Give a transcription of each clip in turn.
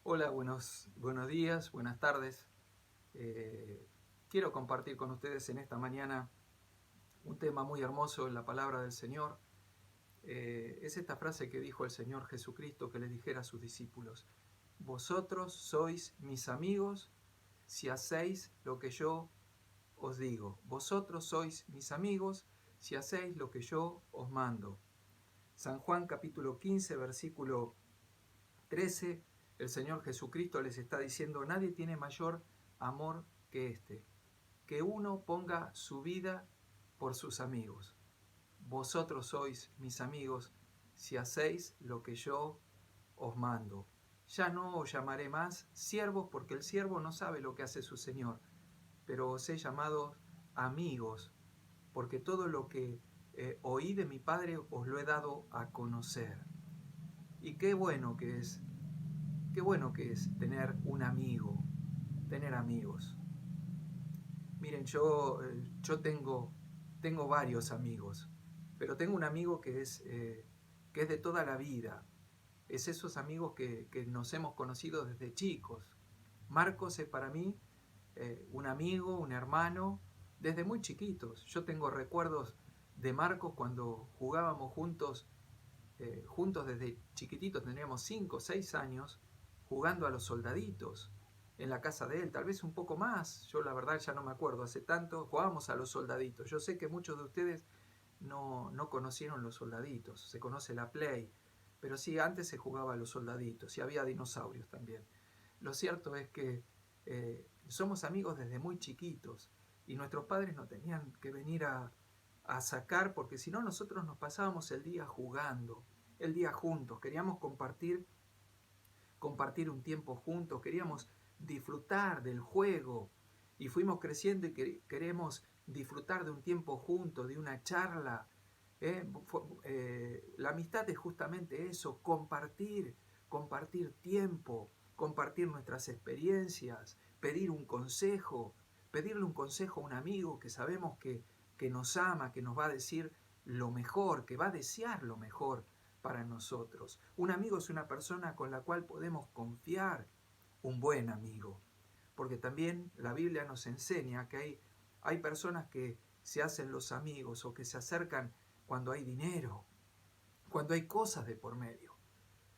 Hola, buenos días, buenas tardes. Quiero compartir con ustedes en esta mañana un tema muy hermoso en la palabra del Señor. Es esta frase que dijo el Señor Jesucristo que le dijera a sus discípulos: Vosotros sois mis amigos si hacéis lo que yo os digo. Vosotros sois mis amigos si hacéis lo que yo os mando. San Juan capítulo 15, versículo 13, el Señor Jesucristo les está diciendo: nadie tiene mayor amor que este, que uno ponga su vida por sus amigos. Vosotros sois mis amigos si hacéis lo que yo os mando. Ya no os llamaré más siervos, porque el siervo no sabe lo que hace su Señor, pero os he llamado amigos, porque todo lo que oí de mi Padre os lo he dado a conocer. Y qué bueno que es tener un amigo, tener amigos. Miren, yo tengo varios amigos, pero tengo un amigo que es de toda la vida. Es esos amigos que nos hemos conocido desde chicos. Marcos es para mí un amigo, un hermano, desde muy chiquitos. Yo tengo recuerdos de Marcos cuando jugábamos juntos desde chiquititos, tendríamos 5 o 6 años, jugando a los soldaditos en la casa de él, tal vez un poco más, yo la verdad ya no me acuerdo, hace tanto, jugábamos a los soldaditos. Yo sé que muchos de ustedes no conocieron los soldaditos, se conoce la Play, pero sí, antes se jugaba a los soldaditos y había dinosaurios también. Lo cierto es que somos amigos desde muy chiquitos y nuestros padres nos tenían que venir a sacar, porque si no nosotros nos pasábamos el día jugando, el día juntos, queríamos compartir un tiempo juntos, queríamos disfrutar del juego y fuimos creciendo y queremos disfrutar de un tiempo juntos, de una charla. La amistad es justamente eso, compartir tiempo, compartir nuestras experiencias, pedirle un consejo a un amigo que sabemos que nos ama, que nos va a decir lo mejor, que va a desear lo mejor para nosotros. Un amigo es una persona con la cual podemos confiar, un buen amigo. Porque también la Biblia nos enseña que hay personas que se hacen los amigos o que se acercan cuando hay dinero, cuando hay cosas de por medio.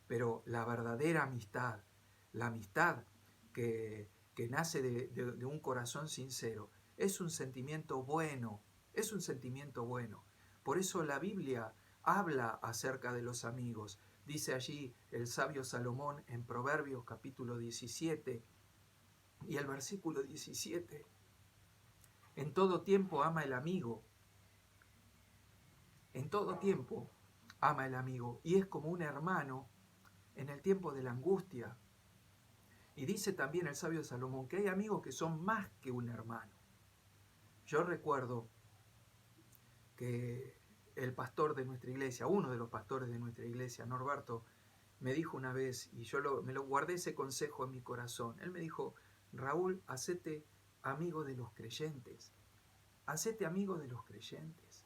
Pero la verdadera amistad, la amistad que nace de un corazón sincero, es un sentimiento bueno, es un sentimiento bueno. Por eso la Biblia habla acerca de los amigos. Dice allí el sabio Salomón en Proverbios capítulo 17 y el versículo 17: en todo tiempo ama el amigo, en todo tiempo ama el amigo, y es como un hermano en el tiempo de la angustia. Y dice también el sabio Salomón que hay amigos que son más que un hermano. Yo recuerdo que el pastor de nuestra iglesia, uno de los pastores de nuestra iglesia, Norberto, me dijo una vez, y me lo guardé ese consejo en mi corazón. Él me dijo: Raúl, hacete amigo de los creyentes, hacete amigo de los creyentes.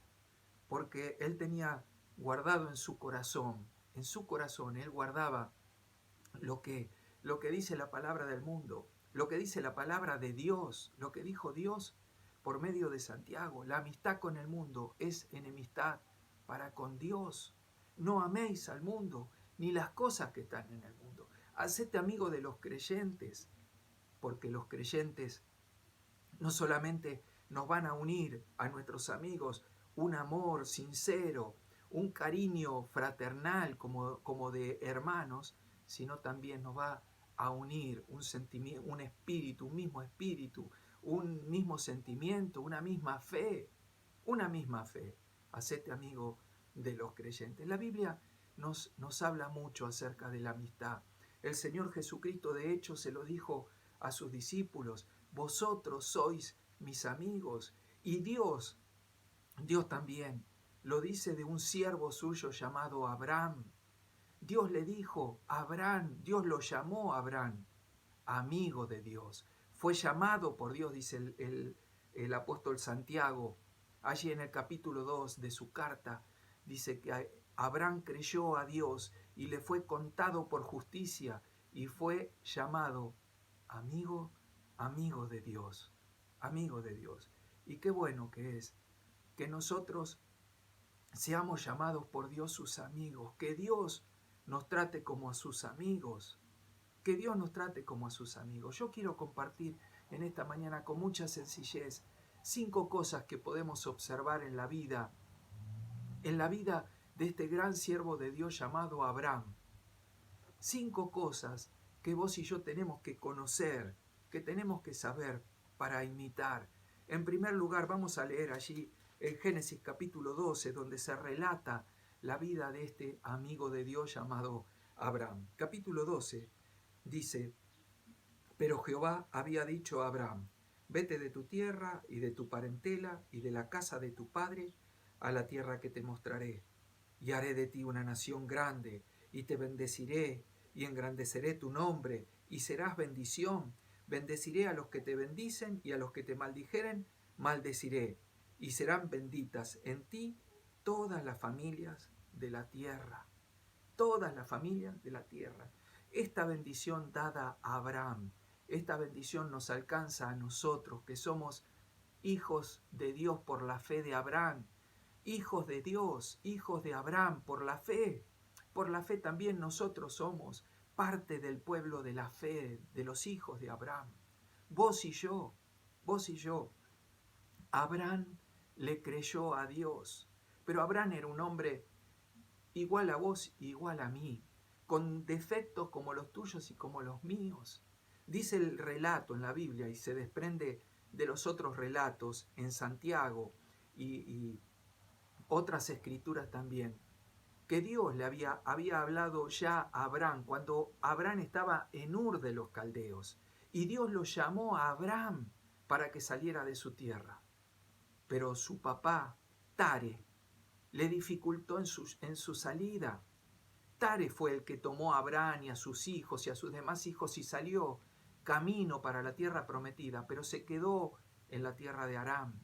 Porque él tenía guardado en su corazón, él guardaba lo que, lo que dice la palabra del mundo, lo que dice la palabra de Dios, lo que dijo Dios por medio de Santiago. La amistad con el mundo es enemistad para con Dios. No améis al mundo, ni las cosas que están en el mundo. Hacete amigo de los creyentes, porque los creyentes no solamente nos van a unir a nuestros amigos un amor sincero, un cariño fraternal como de hermanos, sino también nos va a unir un sentimiento, un mismo espíritu, un mismo sentimiento, una misma fe, una misma fe. Hacete amigo de los creyentes. La Biblia nos habla mucho acerca de la amistad. El Señor Jesucristo, de hecho, se lo dijo a sus discípulos: vosotros sois mis amigos. Y Dios también lo dice de un siervo suyo llamado Abraham. Dios le dijo a Abraham, Dios lo llamó a Abraham, amigo de Dios. Fue llamado por Dios, dice el apóstol Santiago, allí en el capítulo 2 de su carta, dice que Abraham creyó a Dios y le fue contado por justicia, y fue llamado amigo, amigo de Dios, amigo de Dios. Y qué bueno que es que nosotros seamos llamados por Dios sus amigos, que Dios nos trate como a sus amigos, que Dios nos trate como a sus amigos. Yo quiero compartir en esta mañana con mucha sencillez 5 cosas que podemos observar en la vida de este gran siervo de Dios llamado Abraham. 5 cosas que vos y yo tenemos que conocer, que tenemos que saber para imitar. En primer lugar, vamos a leer allí en Génesis capítulo 12, donde se relata la vida de este amigo de Dios llamado Abraham. Capítulo 12 dice: pero Jehová había dicho a Abraham: vete de tu tierra y de tu parentela y de la casa de tu padre a la tierra que te mostraré, y haré de ti una nación grande, y te bendeciré, y engrandeceré tu nombre, y serás bendición. Bendeciré a los que te bendicen, y a los que te maldijeren, maldeciré, y serán benditas en ti todas las familias de la tierra. Todas las familias de la tierra. Esta bendición dada a Abraham, esta bendición nos alcanza a nosotros, que somos hijos de Dios por la fe de Abraham, hijos de Dios, hijos de Abraham por la fe. Por la fe también nosotros somos parte del pueblo de la fe, de los hijos de Abraham. Vos y yo, vos y yo. Abraham le creyó a Dios, pero Abraham era un hombre igual a vos, igual a mí, con defectos como los tuyos y como los míos. Dice el relato en la Biblia y se desprende de los otros relatos en Santiago y otras escrituras también, que Dios le había hablado ya a Abraham cuando Abraham estaba en Ur de los Caldeos, y Dios lo llamó a Abraham para que saliera de su tierra. Pero su papá, Tare, le dificultó en su salida. Tare fue el que tomó a Abraham y a sus hijos y a sus demás hijos y salió camino para la tierra prometida, pero se quedó en la tierra de Aram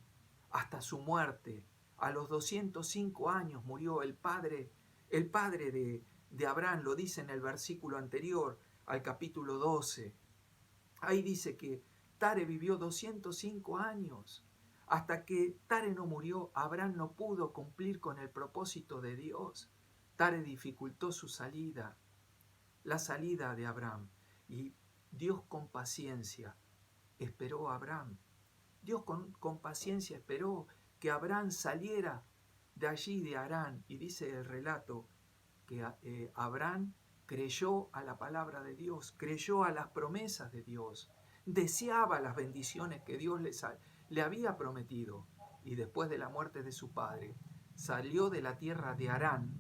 hasta su muerte. A los 205 años murió el padre de Abraham, lo dice en el versículo anterior al capítulo 12. Ahí dice que Tare vivió 205 años. Hasta que Tare no murió, Abraham no pudo cumplir con el propósito de Dios. Tare dificultó su salida, la salida de Abraham. Y Dios con paciencia esperó a Abraham. Dios con paciencia esperó que Abraham saliera de allí, de Harán. Y dice el relato que Abraham creyó a la palabra de Dios, creyó a las promesas de Dios, deseaba las bendiciones que Dios le había prometido. Y después de la muerte de su padre, salió de la tierra de Harán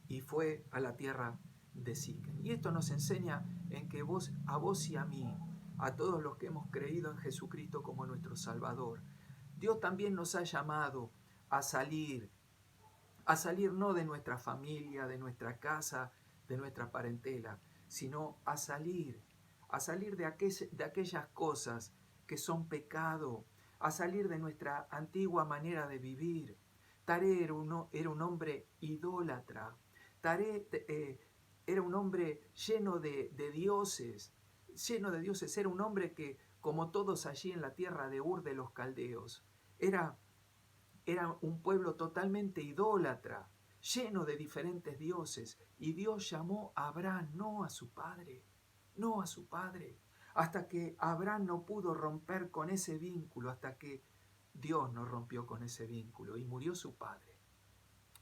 y fue a la tierra de Siquem. Y esto nos enseña en que a vos y a mí, a todos los que hemos creído en Jesucristo como nuestro Salvador, Dios también nos ha llamado a salir no de nuestra familia, de nuestra casa, de nuestra parentela, sino a salir de aquellas cosas que son pecado, a salir de nuestra antigua manera de vivir. Tare era un hombre idólatra. Tare era un hombre lleno de dioses, era un hombre que, como todos allí en la tierra de Ur de los Caldeos, era un pueblo totalmente idólatra, lleno de diferentes dioses. Y Dios llamó a Abraham, no a su padre, hasta que Abraham no pudo romper con ese vínculo, hasta que Dios no rompió con ese vínculo y murió su padre.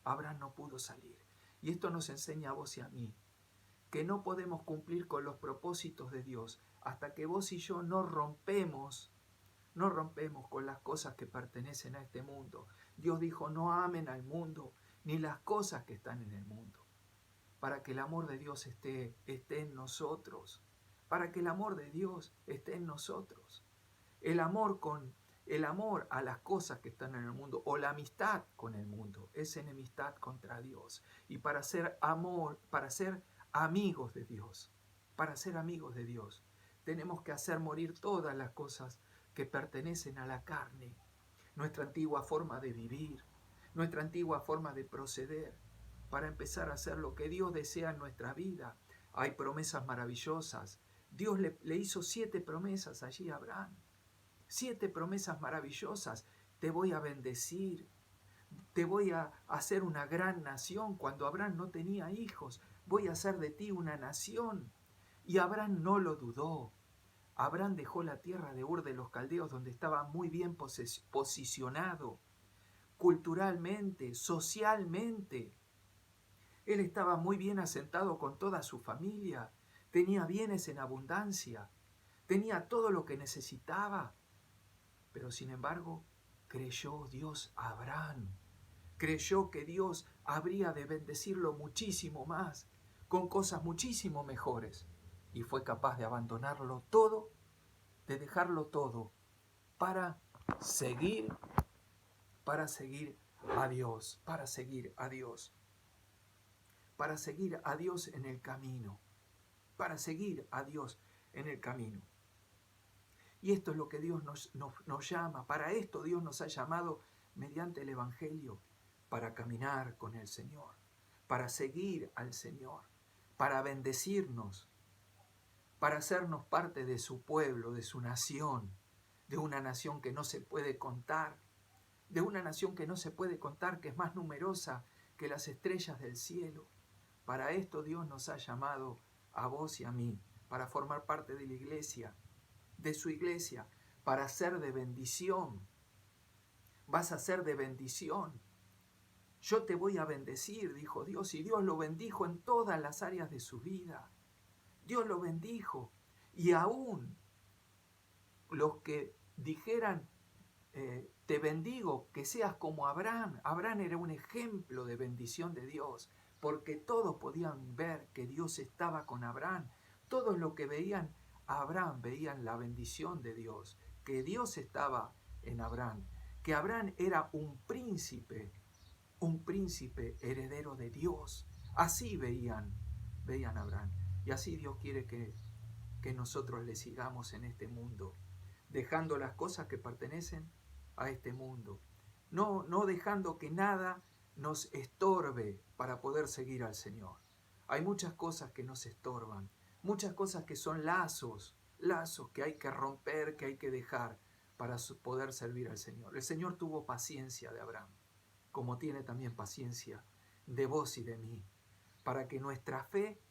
Abraham no pudo salir. Y esto nos enseña a vos y a mí, que no podemos cumplir con los propósitos de Dios hasta que vos y yo no rompemos con las cosas que pertenecen a este mundo. Dios dijo: no amen al mundo ni las cosas que están en el mundo, para que el amor de Dios esté en nosotros, para que el amor de Dios esté en nosotros. El amor a las cosas que están en el mundo, o la amistad con el mundo, es enemistad contra Dios. Y para ser amigos de Dios, tenemos que hacer morir todas las cosas que pertenecen a la carne, nuestra antigua forma de vivir, nuestra antigua forma de proceder, para empezar a hacer lo que Dios desea en nuestra vida, hay promesas maravillosas. Dios le hizo 7 promesas allí a Abraham. 7 promesas maravillosas. Te voy a bendecir. Te voy a hacer una gran nación. Cuando Abraham no tenía hijos, voy a hacer de ti una nación. Y Abraham no lo dudó. Abraham dejó la tierra de Ur de los Caldeos, donde estaba muy bien posicionado, culturalmente, socialmente. Él estaba muy bien asentado con toda su familia, tenía bienes en abundancia, tenía todo lo que necesitaba. Pero sin embargo, creyó Dios a Abraham. Creyó que Dios habría de bendecirlo muchísimo más, con cosas muchísimo mejores. Y fue capaz de abandonarlo todo, de dejarlo todo, para seguir a Dios, para seguir a Dios, para seguir a Dios en el camino, para seguir a Dios en el camino. Y esto es lo que Dios nos llama. Para esto Dios nos ha llamado mediante el Evangelio, para caminar con el Señor, para seguir al Señor, para bendecirnos, para hacernos parte de su pueblo, de su nación, de una nación que no se puede contar, de una nación que no se puede contar, que es más numerosa que las estrellas del cielo. Para esto Dios nos ha llamado a vos y a mí, para formar parte de la iglesia, de su iglesia, para ser de bendición. Vas a ser de bendición. Yo te voy a bendecir, dijo Dios, y Dios lo bendijo en todas las áreas de su vida. Dios lo bendijo. Y aún los que dijeran, te bendigo, que seas como Abraham. Abraham era un ejemplo de bendición de Dios, porque todos podían ver que Dios estaba con Abraham. Todos los que veían a Abraham veían la bendición de Dios, que Dios estaba en Abraham, que Abraham era un príncipe heredero de Dios. Así veían a Abraham. Y así Dios quiere que nosotros le sigamos en este mundo, dejando las cosas que pertenecen a este mundo, no dejando que nada nos estorbe para poder seguir al Señor. Hay muchas cosas que nos estorban, muchas cosas que son lazos que hay que romper, que hay que dejar para poder servir al Señor. El Señor tuvo paciencia de Abraham, como tiene también paciencia de vos y de mí, para que nuestra fe,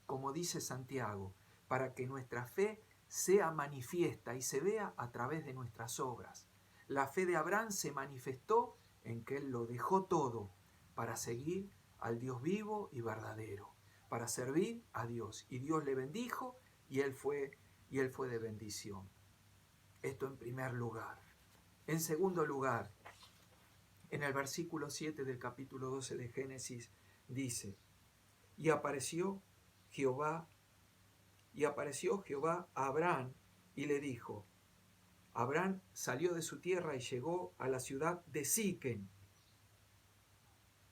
como dice Santiago, para que nuestra fe sea manifiesta y se vea a través de nuestras obras. La fe de Abraham se manifestó en que él lo dejó todo para seguir al Dios vivo y verdadero, para servir a Dios. Y Dios le bendijo y él fue de bendición. Esto en primer lugar. En segundo lugar, en el versículo 7 del capítulo 12 de Génesis dice, y apareció Jehová a Abraham y le dijo, Abraham salió de su tierra y llegó a la ciudad de Siquem.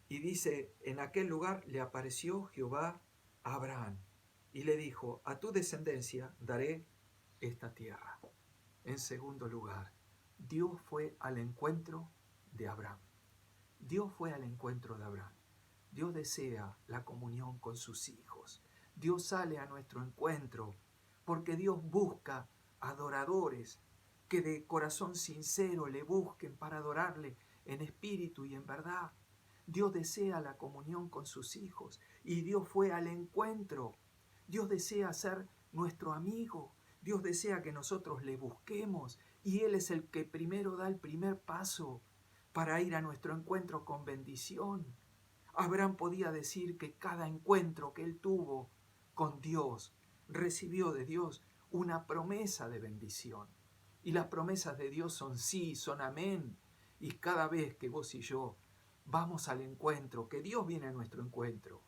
Y dice, en aquel lugar le apareció Jehová a Abraham y le dijo, a tu descendencia daré esta tierra. En segundo lugar, Dios fue al encuentro de Abraham. Dios fue al encuentro de Abraham. Dios desea la comunión con sus hijos. Dios sale a nuestro encuentro porque Dios busca adoradores que de corazón sincero le busquen para adorarle en espíritu y en verdad. Dios desea la comunión con sus hijos y Dios fue al encuentro. Dios desea ser nuestro amigo. Dios desea que nosotros le busquemos y Él es el que primero da el primer paso para ir a nuestro encuentro con bendición. Abraham podía decir que cada encuentro que él tuvo con Dios recibió de Dios una promesa de bendición. Y las promesas de Dios son sí, son amén. Y cada vez que vos y yo vamos al encuentro, que Dios viene a nuestro encuentro,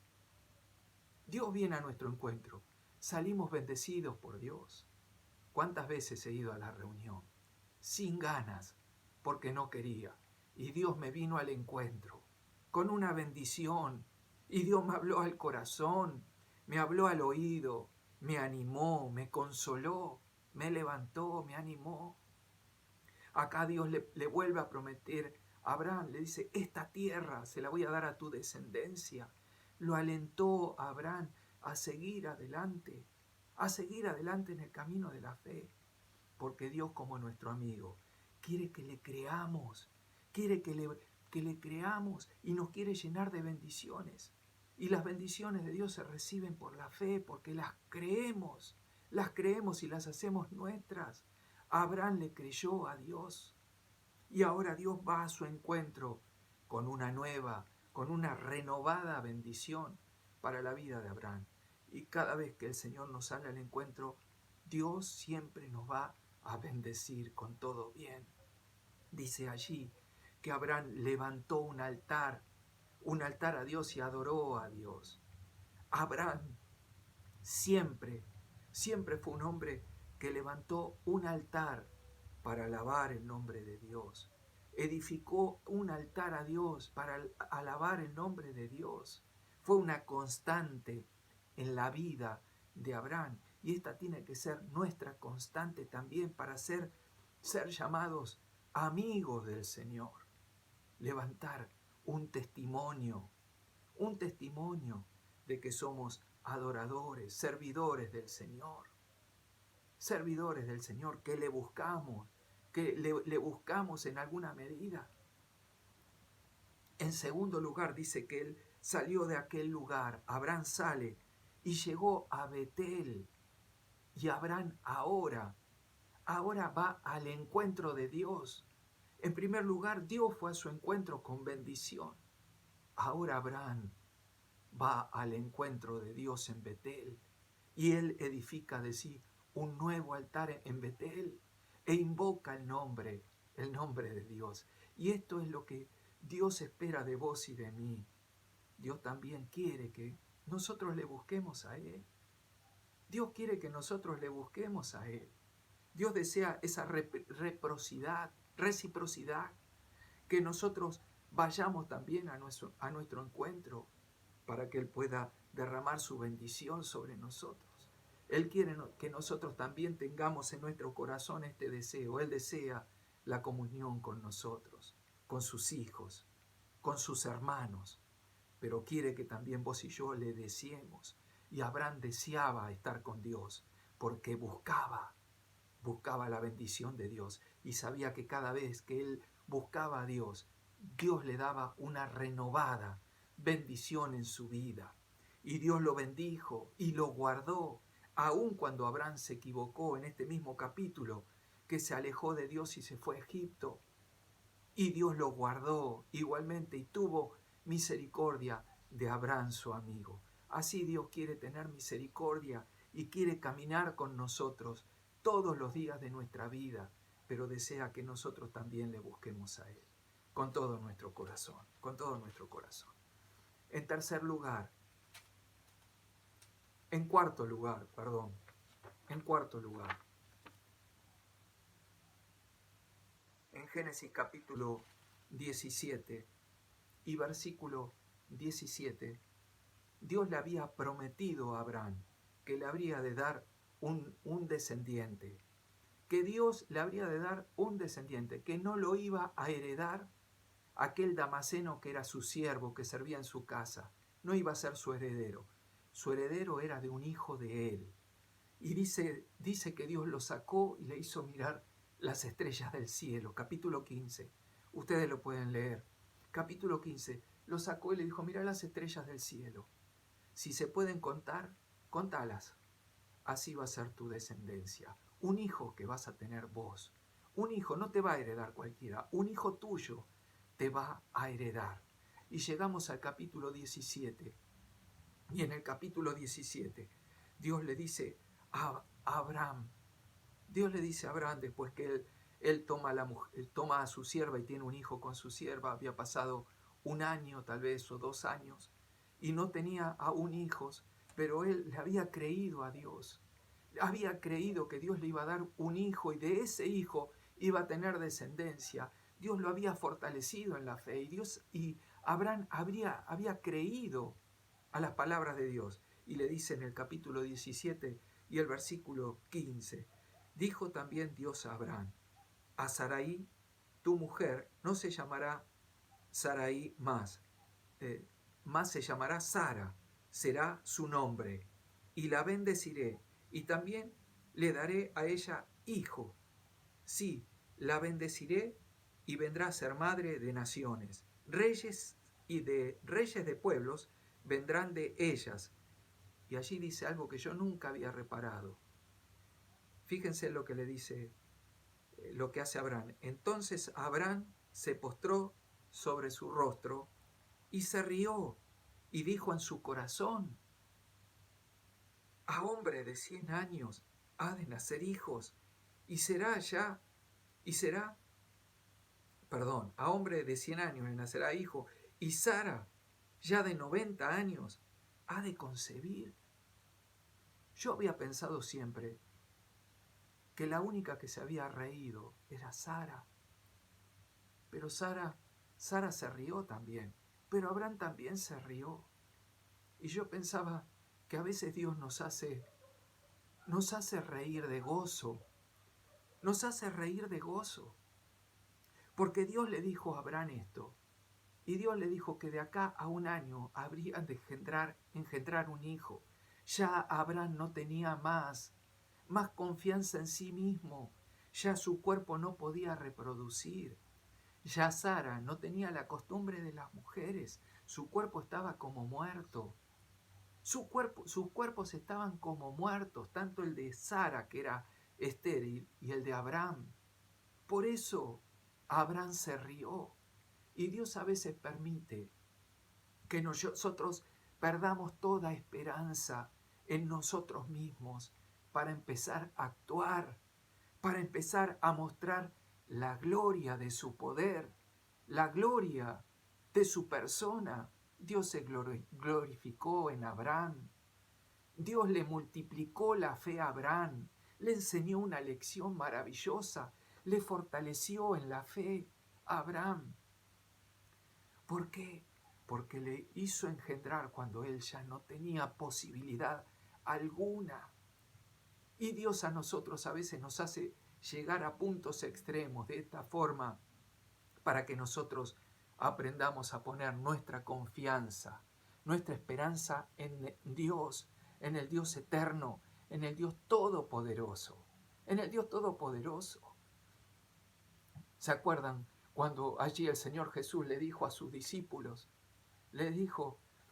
Dios viene a nuestro encuentro, salimos bendecidos por Dios. ¿Cuántas veces he ido a la reunión? Sin ganas, porque no quería. Y Dios me vino al encuentro con una bendición. Y Dios me habló al corazón, me habló al oído, me animó, me consoló, me levantó, me animó. Acá Dios le vuelve a prometer a Abraham, le dice, esta tierra se la voy a dar a tu descendencia. Lo alentó a Abraham, a seguir adelante en el camino de la fe, porque Dios, como nuestro amigo, quiere que le creamos, quiere que le creamos y nos quiere llenar de bendiciones. Y las bendiciones de Dios se reciben por la fe, porque las creemos y las hacemos nuestras. Abraham le creyó a Dios y ahora Dios va a su encuentro con con una renovada bendición para la vida de Abraham. Y cada vez que el Señor nos sale al encuentro, Dios siempre nos va a bendecir con todo bien. Dice allí que Abraham levantó un altar a Dios y adoró a Dios. Abraham siempre fue un hombre que levantó un altar para alabar el nombre de Dios. Edificó un altar a Dios para alabar el nombre de Dios. Fue una constante en la vida de Abraham. Y esta tiene que ser nuestra constante también para ser llamados amigos del Señor. Levantar un testimonio de que somos adoradores, servidores del Señor, que le buscamos, le buscamos en alguna medida. En segundo lugar, dice que él salió de aquel lugar, Abraham sale y llegó a Betel. Y Abraham ahora va al encuentro de Dios. En primer lugar, Dios fue a su encuentro con bendición. Ahora Abraham va al encuentro de Dios en Betel y él edifica de sí un nuevo altar en Betel e invoca el nombre de Dios. Y esto es lo que Dios espera de vos y de mí. Dios también quiere que nosotros le busquemos a Él. Dios quiere que nosotros le busquemos a Él. Dios desea esa reciprocidad, que nosotros vayamos también a nuestro encuentro para que Él pueda derramar su bendición sobre nosotros. Él quiere que nosotros también tengamos en nuestro corazón este deseo. Él desea la comunión con nosotros, con sus hijos, con sus hermanos, pero quiere que también vos y yo le deseemos. Y Abraham deseaba estar con Dios porque buscaba la bendición de Dios y sabía que cada vez que él buscaba a Dios, Dios le daba una renovada bendición en su vida. Y Dios lo bendijo y lo guardó, aun cuando Abraham se equivocó en este mismo capítulo, que se alejó de Dios y se fue a Egipto. Y Dios lo guardó igualmente y tuvo misericordia de Abraham, su amigo. Así Dios quiere tener misericordia y quiere caminar con nosotros todos los días de nuestra vida, pero desea que nosotros también le busquemos a Él, con todo nuestro corazón, En cuarto lugar, en Génesis capítulo 17 y versículo 17, Dios le había prometido a Abraham que le habría de dar un descendiente, que no lo iba a heredar aquel Damaseno que era su siervo, que servía en su casa. No iba a ser su heredero era de un hijo de él. Y dice que Dios lo sacó y le hizo mirar las estrellas del cielo. Capítulo 15, ustedes lo pueden leer. Capítulo 15, lo sacó y le dijo, mira las estrellas del cielo. Si se pueden contar, contalas. Así va a ser tu descendencia. Un hijo que vas a tener vos. Un hijo no te va a heredar cualquiera. Un hijo tuyo te va a heredar. Y llegamos al capítulo 17. Y en el capítulo 17, Dios le dice a Abraham, después que él toma a su sierva y tiene un hijo con su sierva, había pasado un año tal vez o 2 años, y no tenía aún hijos, pero él le había creído a Dios. Había creído que Dios le iba a dar un hijo y de ese hijo iba a tener descendencia. Dios lo había fortalecido en la fe y Abraham había creído a las palabras de Dios. Y le dice en el capítulo 17 y el versículo 15, dijo también Dios a Abraham, a Sarai, tu mujer, no se llamará Sarai más se llamará Sara, será su nombre. y la bendeciré, y también le daré a ella hijo. Sí, la bendeciré y vendrá a ser madre de naciones. Reyes de pueblos vendrán de ellas. Y allí dice algo que yo nunca había reparado. Fíjense lo que le dice, lo que hace Abraham. Entonces Abraham se postró sobre su rostro y se rió y dijo en su corazón: a hombre de 100 años ha de nacer hijos, y a hombre de 100 años le nacerá hijo, y Sara, ya de 90 años, ha de concebir. Yo había pensado siempre que la única que se había reído era Sara, pero Sara se rió también, pero Abraham también se rió. Y yo pensaba que a veces Dios nos hace reír de gozo, porque Dios le dijo a Abraham esto, y Dios le dijo que de acá a un año habría de engendrar un hijo. Ya Abraham no tenía más confianza en sí mismo, ya su cuerpo no podía reproducir, ya Sara no tenía la costumbre de las mujeres, su cuerpo estaba como muerto. Sus cuerpos estaban como muertos, tanto el de Sara, que era estéril, y el de Abraham. Por eso Abraham se rió. Y Dios a veces permite que nosotros perdamos toda esperanza en nosotros mismos para empezar a actuar, para empezar a mostrar la gloria de su poder, la gloria de su persona. Dios se glorificó en Abraham. Dios le multiplicó la fe a Abraham, le enseñó una lección maravillosa, le fortaleció en la fe a Abraham. ¿Por qué? Porque le hizo engendrar cuando él ya no tenía posibilidad alguna. Y Dios a nosotros a veces nos hace llegar a puntos extremos de esta forma para que nosotros aprendamos a poner nuestra confianza, nuestra esperanza en Dios, en el Dios eterno, en el Dios todopoderoso, en el Dios todopoderoso. ¿Se acuerdan cuando allí el Señor Jesús le dijo a sus discípulos,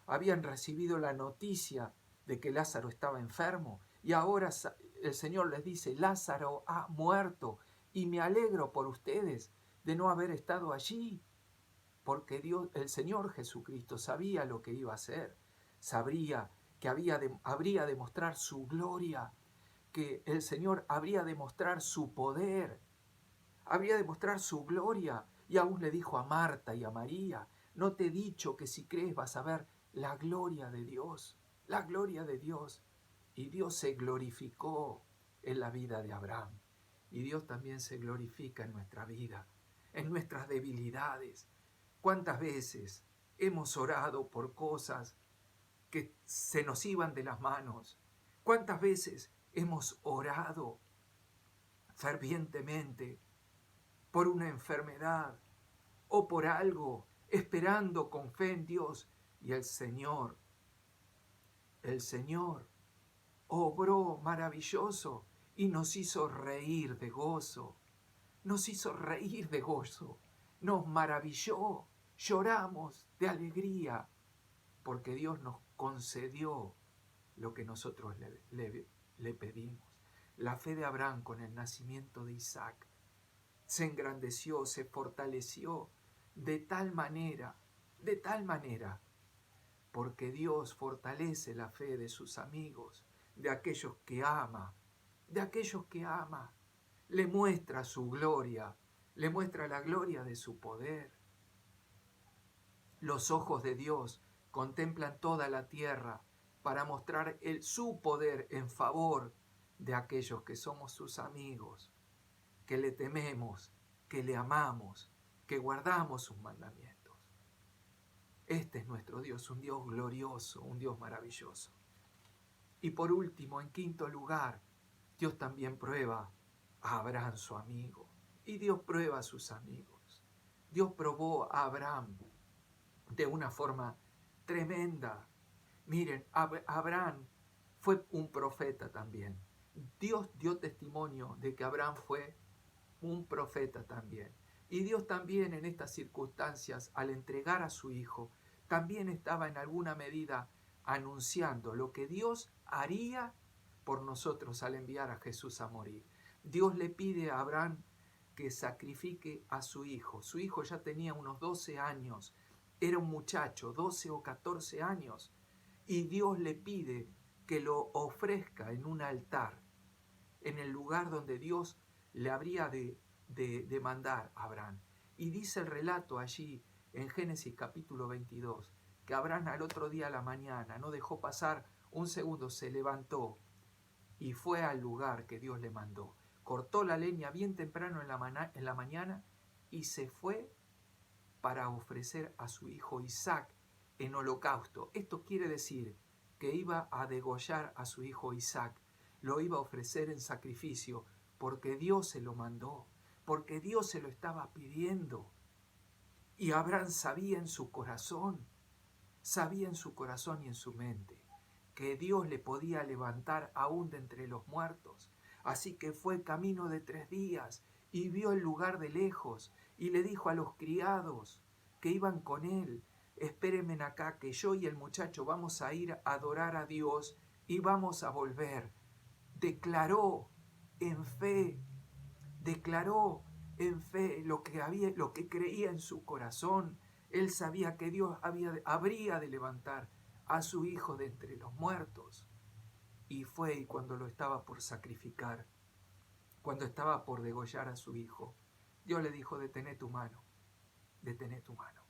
habían recibido la noticia de que Lázaro estaba enfermo, y ahora el Señor les dice: Lázaro ha muerto, y me alegro por ustedes de no haber estado allí, porque el Señor Jesucristo sabía lo que iba a hacer, sabría que habría de mostrar su gloria, que el Señor habría de mostrar su poder, habría de mostrar su gloria, y aún le dijo a Marta y a María: no te he dicho que si crees vas a ver la gloria de Dios, la gloria de Dios. Y Dios se glorificó en la vida de Abraham, y Dios también se glorifica en nuestra vida, en nuestras debilidades. ¿Cuántas veces hemos orado por cosas que se nos iban de las manos? ¿Cuántas veces hemos orado fervientemente por una enfermedad o por algo, esperando con fe en Dios? Y el Señor obró maravilloso y nos hizo reír de gozo, nos maravilló, lloramos de alegría, porque Dios nos concedió lo que nosotros le pedimos. La fe de Abraham con el nacimiento de Isaac se engrandeció, se fortaleció de tal manera, porque Dios fortalece la fe de sus amigos, de aquellos que ama, le muestra su gloria, le muestra la gloria de su poder. Los ojos de Dios contemplan toda la tierra para mostrar su poder en favor de aquellos que somos sus amigos, que le tememos, que le amamos, que guardamos sus mandamientos. Este es nuestro Dios, un Dios glorioso, un Dios maravilloso. Y por último, en quinto lugar, Dios también prueba a Abraham, su amigo. Y Dios prueba a sus amigos. Dios probó a Abraham de una forma tremenda. Miren, Abraham fue un profeta también. Dios dio testimonio de que Abraham fue un profeta también. Y Dios también en estas circunstancias, al entregar a su hijo, también estaba en alguna medida anunciando lo que Dios haría por nosotros al enviar a Jesús a morir. Dios le pide a Abraham que sacrifique a su hijo. Su hijo ya tenía unos 12 años, era un muchacho, 12 o 14 años, y Dios le pide que lo ofrezca en un altar, en el lugar donde Dios le habría de mandar a Abraham. Y dice el relato allí en Génesis capítulo 22, que Abraham al otro día a la mañana no dejó pasar un segundo, se levantó y fue al lugar que Dios le mandó. Cortó la leña bien temprano en la mañana y se fue para ofrecer a su hijo Isaac en holocausto. Esto quiere decir que iba a degollar a su hijo Isaac, lo iba a ofrecer en sacrificio, porque Dios se lo mandó, porque Dios se lo estaba pidiendo. Y Abraham sabía en su corazón y en su mente, que Dios le podía levantar aún de entre los muertos. Así que fue camino de 3 días y vio el lugar de lejos y le dijo a los criados que iban con él: espérenme acá, que yo y el muchacho vamos a ir a adorar a Dios y vamos a volver. Declaró en fe, declaró en fe lo que creía en su corazón. Él sabía que Dios habría de levantar a su hijo de entre los muertos. Y fue, y cuando lo estaba por sacrificar, cuando estaba por degollar a su hijo, Dios le dijo: detené tu mano, detené tu mano.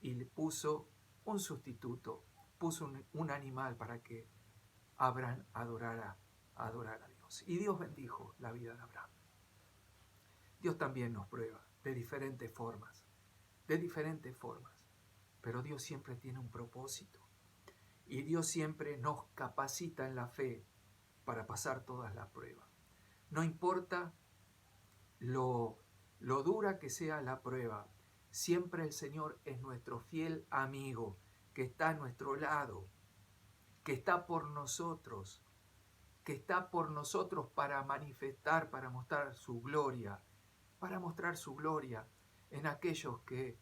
Y le puso un sustituto, puso un animal para que Abraham adorara a Dios. Y Dios bendijo la vida de Abraham. Dios también nos prueba de diferentes formas, pero Dios siempre tiene un propósito. Y Dios siempre nos capacita en la fe para pasar todas las pruebas. No importa lo dura que sea la prueba, siempre el Señor es nuestro fiel amigo, que está a nuestro lado, que está por nosotros, para manifestar, para mostrar su gloria en aquellos que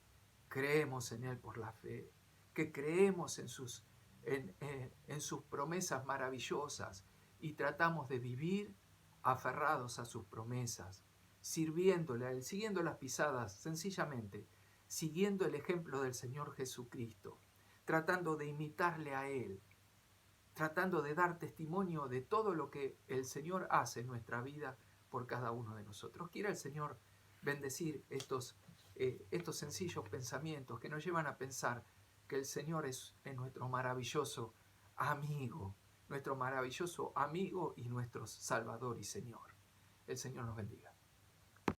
creemos en Él por la fe, que creemos en sus promesas maravillosas y tratamos de vivir aferrados a sus promesas, sirviéndole a Él, siguiendo las pisadas, sencillamente, siguiendo el ejemplo del Señor Jesucristo, tratando de imitarle a Él, tratando de dar testimonio de todo lo que el Señor hace en nuestra vida por cada uno de nosotros. Quiera el Señor bendecir estos sencillos pensamientos que nos llevan a pensar que el Señor es nuestro maravilloso amigo y nuestro Salvador y Señor. El Señor nos bendiga.